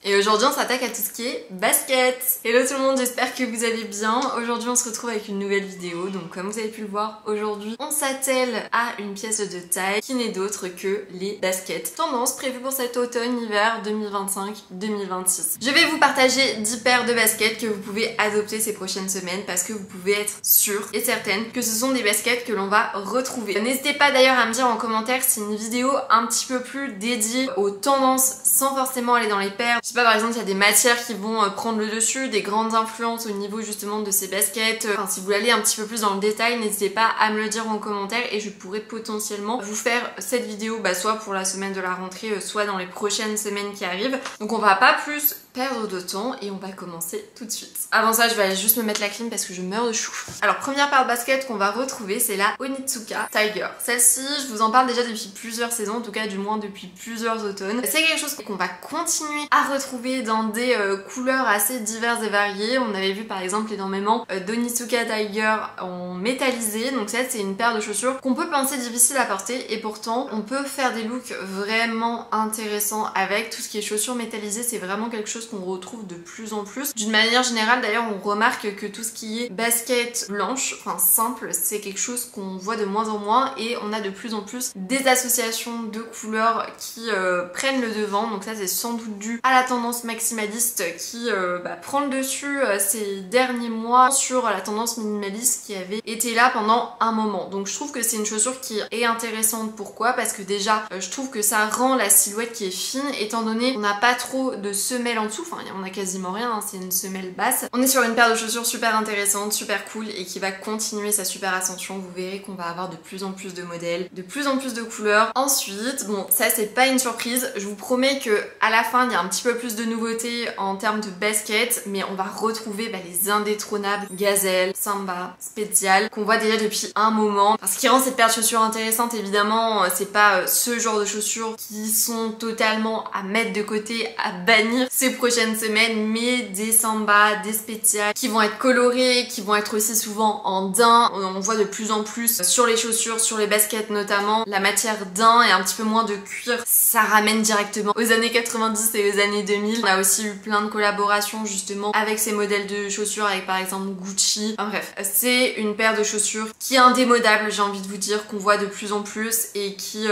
Et aujourd'hui on s'attaque à tout ce qui est basket. Hello tout le monde, j'espère que vous allez bien. Aujourd'hui on se retrouve avec une nouvelle vidéo. Donc comme vous avez pu le voir, aujourd'hui on s'attelle à une pièce de taille qui n'est d'autre que les baskets tendance prévues pour cet automne-hiver 2025-2026. Je vais vous partager 10 paires de baskets que vous pouvez adopter ces prochaines semaines parce que vous pouvez être sûre et certaine que ce sont des baskets que l'on va retrouver. N'hésitez pas d'ailleurs à me dire en commentaire si une vidéo un petit peu plus dédiée aux tendances sans forcément aller dans les paires. Je sais pas, par exemple, il y a des matières qui vont prendre le dessus, des grandes influences au niveau justement de ces baskets. Enfin, si vous voulez aller un petit peu plus dans le détail, n'hésitez pas à me le dire en commentaire et je pourrais potentiellement vous faire cette vidéo, soit pour la semaine de la rentrée, soit dans les prochaines semaines qui arrivent. Donc on va pas plus perdre de temps et on va commencer tout de suite. Avant ça, je vais aller juste me mettre la clim parce que je meurs de chaud. Alors, première paire de baskets qu'on va retrouver, c'est la Onitsuka Tiger. Celle-ci, je vous en parle déjà depuis plusieurs saisons, en tout cas du moins depuis plusieurs automnes. C'est quelque chose qu'on va continuer à retrouver dans des couleurs assez diverses et variées. On avait vu par exemple énormément d'Onitsuka Tiger en métallisé, donc ça c'est une paire de chaussures qu'on peut penser difficile à porter et pourtant on peut faire des looks vraiment intéressants avec. Tout ce qui est chaussures métallisées, c'est vraiment quelque chose qu'on retrouve de plus en plus. D'une manière générale d'ailleurs, on remarque que tout ce qui est basket blanche, enfin simple, c'est quelque chose qu'on voit de moins en moins et on a de plus en plus des associations de couleurs qui prennent le devant. Donc ça c'est sans doute dû à la tendance maximaliste qui prend le dessus ces derniers mois sur la tendance minimaliste qui avait été là pendant un moment. Donc je trouve que c'est une chaussure qui est intéressante. Pourquoi? Parce que déjà je trouve que ça rend la silhouette qui est fine étant donné qu'on n'a pas trop de semelles en dessous. Enfin, on a quasiment rien, hein, c'est une semelle basse. On est sur une paire de chaussures super intéressante, super cool et qui va continuer sa super ascension. Vous verrez qu'on va avoir de plus en plus de modèles, de plus en plus de couleurs. Ensuite, bon, ça c'est pas une surprise. Je vous promets que à la fin, il y a un petit peu plus de nouveautés en termes de basket, mais on va retrouver les indétrônables Gazelle, Samba, Spezial, qu'on voit déjà depuis un moment. Ce qui rend cette paire de chaussures intéressante, évidemment, c'est pas ce genre de chaussures qui sont totalement à mettre de côté, à bannir ces prochaines semaines, mais des Samba, des Spezial qui vont être colorés, qui vont être aussi souvent en daim. On voit de plus en plus sur les chaussures, sur les baskets notamment, la matière daim et un petit peu moins de cuir. Ça ramène directement aux années 90 et aux années 2000. On a aussi eu plein de collaborations justement avec ces modèles de chaussures, avec par exemple Gucci. Enfin bref, c'est une paire de chaussures qui est indémodable, j'ai envie de vous dire, qu'on voit de plus en plus et qui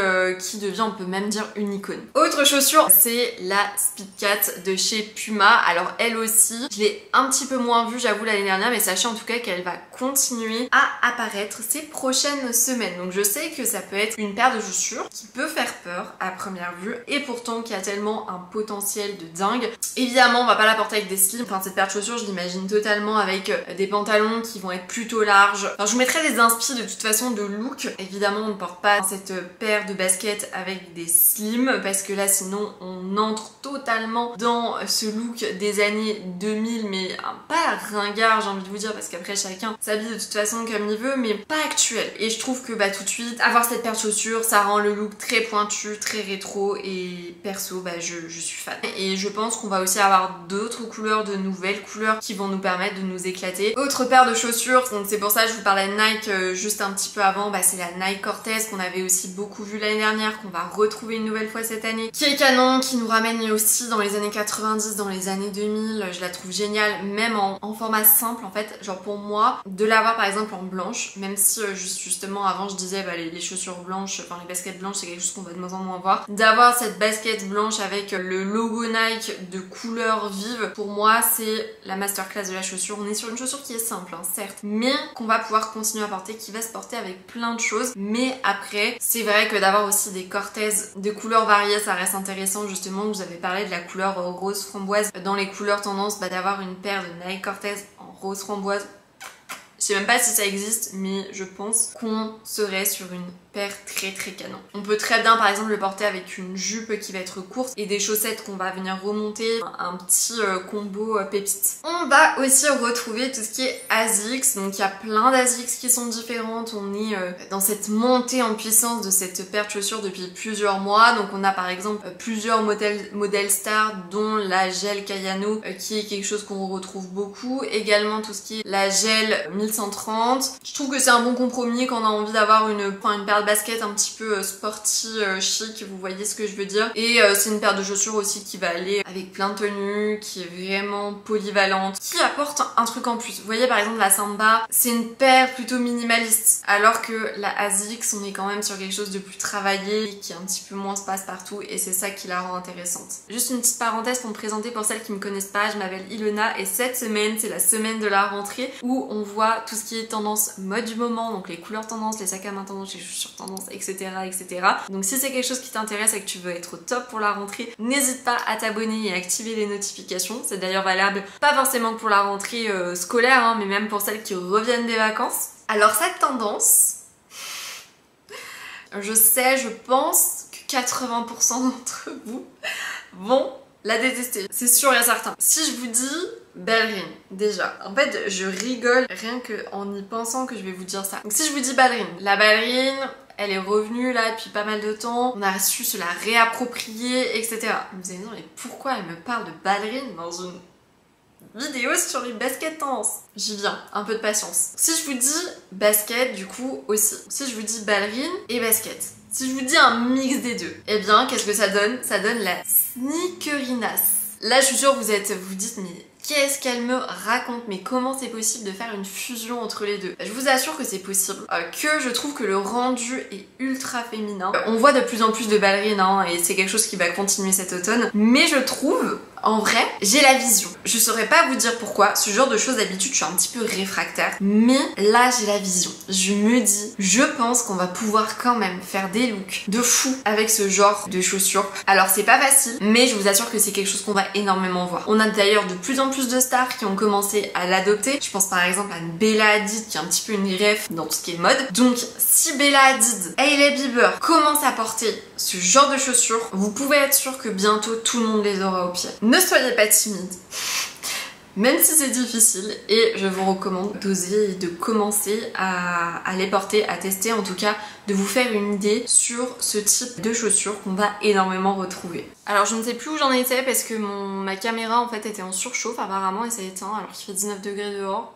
devient, on peut même dire, une icône. Autre chaussure, c'est la Speedcat de chez Puma. Alors elle aussi, je l'ai un petit peu moins vue, j'avoue, l'année dernière, mais sachez en tout cas qu'elle va continuer à apparaître ces prochaines semaines. Donc je sais que ça peut être une paire de chaussures qui peut faire peur à première vue et pourtant qui a tellement un potentiel de dingue. Évidemment, on va pas la porter avec des slims. Enfin, cette paire de chaussures, je l'imagine totalement avec des pantalons qui vont être plutôt larges. Enfin, je vous mettrai des inspi de toute façon de look. Évidemment, on ne porte pas cette paire de baskets avec des slims parce que là, sinon, on entre totalement dans ce look des années 2000, mais pas ringard, j'ai envie de vous dire, parce qu'après, chacun s'habille de toute façon comme il veut, mais pas actuel. Et je trouve que tout de suite, avoir cette paire de chaussures, ça rend le look très pointu, très rétro, et perso, je suis fan. Et je pense qu'on va aussi avoir d'autres couleurs, de nouvelles couleurs qui vont nous permettre de nous éclater. Autre paire de chaussures, donc c'est pour ça que je vous parlais de Nike juste un petit peu avant, c'est la Nike Cortez qu'on avait aussi beaucoup vu l'année dernière, qu'on va retrouver une nouvelle fois cette année, qui est canon, qui nous ramène aussi dans les années 90, dans les années 2000. Je la trouve géniale, même en format simple en fait. Genre pour moi, de l'avoir par exemple en blanche, même si justement avant je disais les chaussures blanches, enfin les baskets blanches c'est quelque chose qu'on va de moins en moins voir. D'avoir cette basket blanche avec le logo Nike de couleur vive, pour moi c'est la masterclass de la chaussure. On est sur une chaussure qui est simple, certes, mais qu'on va pouvoir continuer à porter, qui va se porter avec plein de choses. Mais après, c'est vrai que d'avoir aussi des Cortez de couleurs variées, ça reste intéressant. Justement, je vous avais parlé de la couleur rose framboise. Dans les couleurs tendance, d'avoir une paire de Nike Cortez en rose framboise. Je sais même pas si ça existe, mais je pense qu'on serait sur une paire très très canon. On peut très bien par exemple le porter avec une jupe qui va être courte et des chaussettes qu'on va venir remonter, un petit combo pépite. On va aussi retrouver tout ce qui est ASICS, donc il y a plein d'ASICS qui sont différentes. On est dans cette montée en puissance de cette paire de chaussures depuis plusieurs mois. Donc on a par exemple plusieurs modèles stars, dont la gel Kayano qui est quelque chose qu'on retrouve beaucoup. Également tout ce qui est la gel 1130. Je trouve que c'est un bon compromis quand on a envie d'avoir une paire basket un petit peu sporty, chic, vous voyez ce que je veux dire. Et c'est une paire de chaussures aussi qui va aller avec plein de tenues, qui est vraiment polyvalente, qui apporte un truc en plus. Vous voyez par exemple la Samba, c'est une paire plutôt minimaliste, alors que la ASICS, on est quand même sur quelque chose de plus travaillé, qui est un petit peu moins passe-partout, et c'est ça qui la rend intéressante. Juste une petite parenthèse pour me présenter pour celles qui me connaissent pas, je m'appelle Ilona et cette semaine c'est la semaine de la rentrée où on voit tout ce qui est tendance mode du moment, donc les couleurs tendances, les sacs à main tendances, les chaussures tendances, etc. etc. Donc si c'est quelque chose qui t'intéresse et que tu veux être au top pour la rentrée, n'hésite pas à t'abonner et à activer les notifications. C'est d'ailleurs valable pas forcément pour la rentrée scolaire, hein, mais même pour celles qui reviennent des vacances. Alors cette tendance, je sais, je pense que 80% d'entre vous vont la détester. C'est sûr et certain. Si je vous dis ballerine, déjà, en fait je rigole rien qu'en y pensant que je vais vous dire ça. Donc si je vous dis ballerine, la ballerine, elle est revenue là depuis pas mal de temps, on a su se la réapproprier, etc. Vous allez me dire, mais pourquoi elle me parle de ballerine dans une vidéo sur les baskets tendance? J'y viens, un peu de patience. Si je vous dis basket, du coup aussi. Si je vous dis ballerine et basket. Si je vous dis un mix des deux, eh bien, qu'est-ce que ça donne? Ça donne la sneakerinasse. Là, je suis sûre, vous dites, mais qu'est-ce qu'elle me raconte? Mais comment c'est possible de faire une fusion entre les deux? Je vous assure que c'est possible, que je trouve que le rendu est ultra féminin. On voit de plus en plus de ballerines, hein, et c'est quelque chose qui va continuer cet automne, mais je trouve, en vrai, j'ai la vision. Je saurais pas vous dire pourquoi, ce genre de choses d'habitude je suis un petit peu réfractaire, mais là j'ai la vision. Je me dis, je pense qu'on va pouvoir quand même faire des looks de fou avec ce genre de chaussures. Alors c'est pas facile, mais je vous assure que c'est quelque chose qu'on va énormément voir. On a d'ailleurs de plus en plus de stars qui ont commencé à l'adopter. Je pense par exemple à Bella Hadid qui est un petit peu une ref dans tout ce qui est mode. Donc si Bella Hadid, Hailey Bieber commence à porter ce genre de chaussures, vous pouvez être sûr que bientôt tout le monde les aura au pied. Ne soyez pas timide, même si c'est difficile, et je vous recommande d'oser et de commencer à les porter, à tester, en tout cas de vous faire une idée sur ce type de chaussures qu'on va énormément retrouver. Alors je ne sais plus où j'en étais parce que ma caméra en fait était en surchauffe apparemment et ça éteint alors qu'il fait 19 degrés dehors.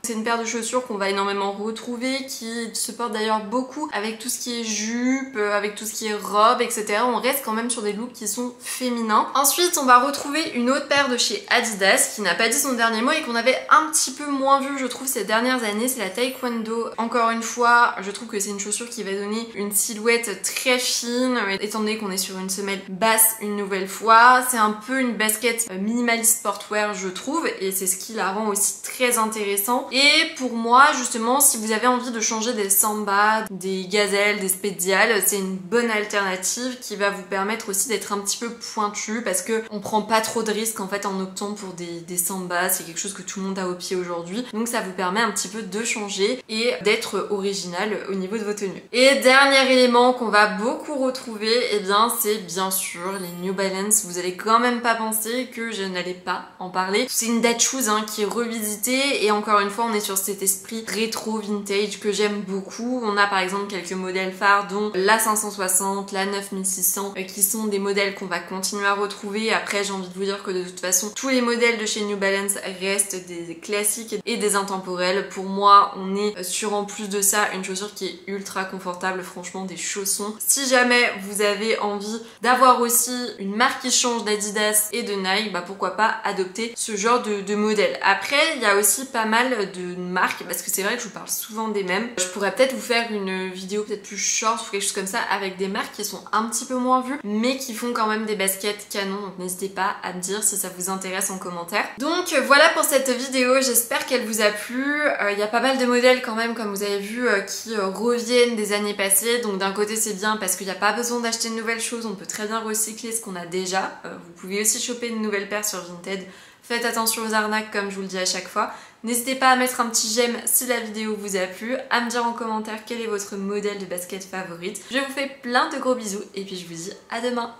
C'est une paire de chaussures qu'on va énormément retrouver, qui se porte d'ailleurs beaucoup avec tout ce qui est jupe, avec tout ce qui est robe, etc. On reste quand même sur des looks qui sont féminins. Ensuite, on va retrouver une autre paire de chez Adidas, qui n'a pas dit son dernier mot et qu'on avait un petit peu moins vu, je trouve, ces dernières années. C'est la Taekwondo. Encore une fois, je trouve que c'est une chaussure qui va donner une silhouette très fine, étant donné qu'on est sur une semelle basse une nouvelle fois. C'est un peu une basket minimaliste sportwear, je trouve, et c'est ce qui la rend aussi très intéressante. Et pour moi, justement, si vous avez envie de changer des Samba, des Gazelles, des Spezial, c'est une bonne alternative qui va vous permettre aussi d'être un petit peu pointu parce que on prend pas trop de risques en fait en optant pour des Samba, c'est quelque chose que tout le monde a au pied aujourd'hui. Donc ça vous permet un petit peu de changer et d'être original au niveau de vos tenues. Et dernier élément qu'on va beaucoup retrouver, eh bien c'est bien sûr les New Balance. Vous allez quand même pas penser que je n'allais pas en parler. C'est une date shoes hein, qui est revisitée et encore une fois on est sur cet esprit rétro vintage que j'aime beaucoup. On a par exemple quelques modèles phares dont la 560, la 9600 qui sont des modèles qu'on va continuer à retrouver. Après j'ai envie de vous dire que de toute façon tous les modèles de chez New Balance restent des classiques et des intemporels. Pour moi on est sur en plus de ça une chaussure qui est ultra confortable, franchement des chaussons. Si jamais vous avez envie d'avoir aussi une marque qui change d'Adidas et de Nike, bah pourquoi pas adopter ce genre de modèle. Après il y a aussi pas mal de marques parce que c'est vrai que je vous parle souvent des mêmes. Je pourrais peut-être vous faire une vidéo peut-être plus short ou quelque chose comme ça avec des marques qui sont un petit peu moins vues mais qui font quand même des baskets canon, donc n'hésitez pas à me dire si ça vous intéresse en commentaire. Donc voilà pour cette vidéo, j'espère qu'elle vous a plu. Il y a pas mal de modèles quand même comme vous avez vu qui reviennent des années passées, donc d'un côté c'est bien parce qu'il n'y a pas besoin d'acheter de nouvelles choses, on peut très bien recycler ce qu'on a déjà. Vous pouvez aussi choper une nouvelle paire sur Vinted. Faites attention aux arnaques comme je vous le dis à chaque fois. N'hésitez pas à mettre un petit j'aime si la vidéo vous a plu, à me dire en commentaire quel est votre modèle de basket favorite. Je vous fais plein de gros bisous et puis je vous dis à demain.